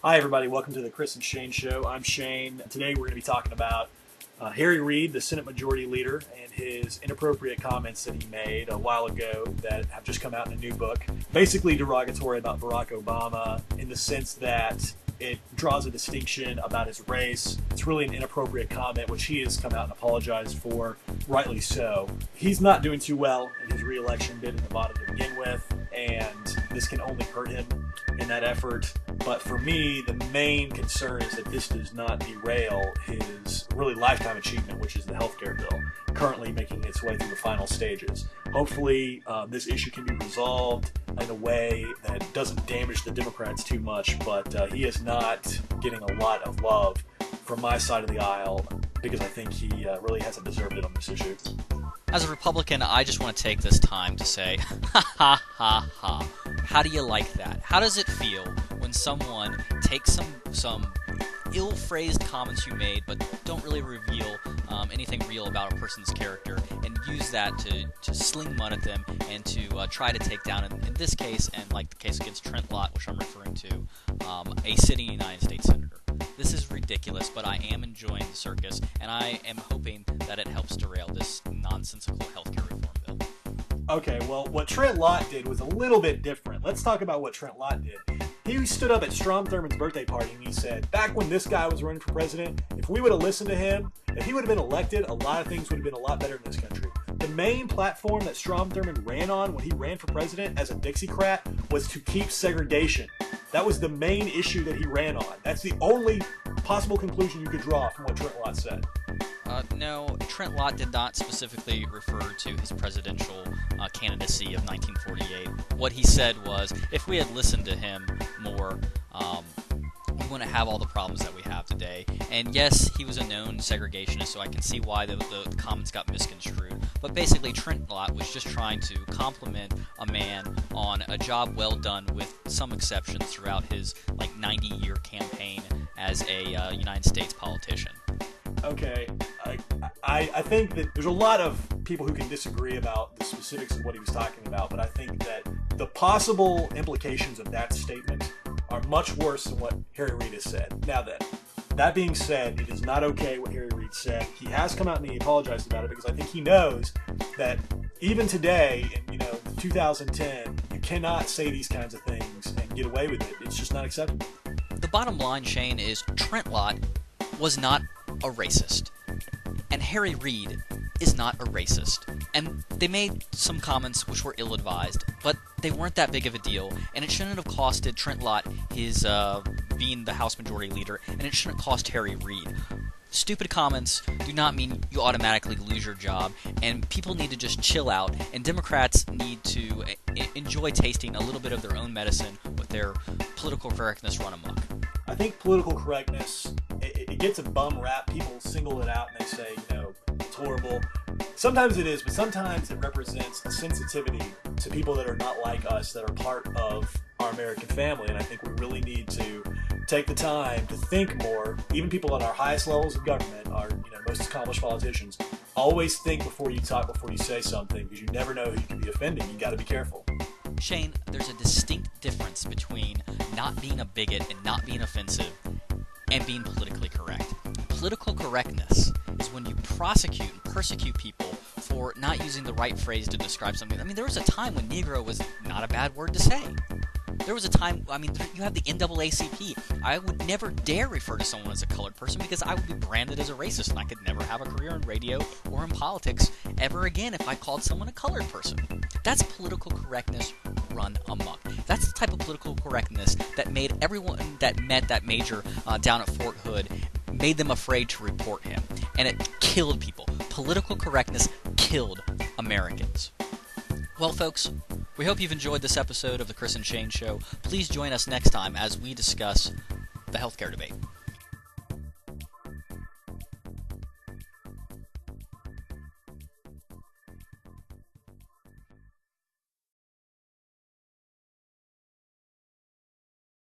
Hi, everybody. Welcome to the Chris and Shane Show. I'm Shane. Today we're going to be talking about Harry Reid, the Senate Majority Leader, and his inappropriate comments that he made a while ago that have just come out in a new book. Basically derogatory about Barack Obama in the sense that it draws a distinction about his race. It's really an inappropriate comment, which he has come out and apologized for, rightly so. He's not doing too well in his re-election bid in Nevada to begin with, and this can only hurt him in that effort. But for me, the main concern is that this does not derail his really lifetime achievement, which is the healthcare bill, currently making its way through the final stages. Hopefully, this issue can be resolved in a way that doesn't damage the Democrats too much, but he is not getting a lot of love from my side of the aisle because I think he really hasn't deserved it on this issue. As a Republican, I just want to take this time to say, ha ha ha ha. How do you like that? How does it feel when someone takes some ill-phrased comments you made but don't really reveal anything real about a person's character and use that to sling mud at them and to try to take down, in this case, and like the case against Trent Lott, which I'm referring to, a sitting United States Senator. This is ridiculous, but I am enjoying the circus, and I am hoping that it helps derail this nonsensical healthcare reform bill. Okay, well, what Trent Lott did was a little bit different. Let's talk about what Trent Lott did. He stood up at Strom Thurmond's birthday party and he said, back when this guy was running for president, if we would have listened to him, if he would have been elected, a lot of things would have been a lot better in this country. The main platform that Strom Thurmond ran on when he ran for president as a Dixiecrat was to keep segregation. That was the main issue that he ran on. That's the only possible conclusion you could draw from what Trent Lott said. No, Trent Lott did not specifically refer to his presidential candidacy of 1948. What he said was, if we had listened to him more, we wouldn't have all the problems that we have today. And yes, he was a known segregationist, so I can see why the comments got misconstrued. But basically, Trent Lott was just trying to compliment a man on a job well done, with some exceptions throughout his 90-year campaign as a United States politician. Okay, I think that there's a lot of people who can disagree about the specifics of what he was talking about, but I think that the possible implications of that statement are much worse than what Harry Reid has said. Now then, that being said, it is not okay what Harry Reid said. He has come out and he apologized about it because I think he knows that even today, in 2010, you cannot say these kinds of things and get away with it. It's just not acceptable. The bottom line, Shane, is Trent Lott was not a racist, and Harry Reid is not a racist. And they made some comments which were ill-advised, but they weren't that big of a deal, and it shouldn't have costed Trent Lott his being the House Majority Leader, and it shouldn't cost Harry Reid. Stupid comments do not mean you automatically lose your job, and people need to just chill out, and Democrats need to enjoy tasting a little bit of their own medicine with their political correctness run amok. I think political correctness, it gets a bum rap. People single it out and they say, it's horrible. Sometimes it is, but sometimes it represents a sensitivity to people that are not like us, that are part of our American family. And I think we really need to take the time to think more. Even people at our highest levels of government, our most accomplished politicians, always think before you talk, before you say something, because you never know who you can be offending. You got to be careful. Shane, there's a distinct difference between not being a bigot and not being offensive and being politically correct. Political correctness is when you prosecute and persecute people for not using the right phrase to describe something. I mean, there was a time when Negro was not a bad word to say. There was a time, you have the NAACP. I would never dare refer to someone as a colored person because I would be branded as a racist, and I could never have a career in radio or in politics ever again if I called someone a colored person. That's political correctness run amok. That's the type of political correctness that made everyone that met that major down at Fort Hood, made them afraid to report him, and it killed people. Political correctness killed Americans. Well, folks, we hope you've enjoyed this episode of the Chris and Shane Show. Please join us next time as we discuss the healthcare debate.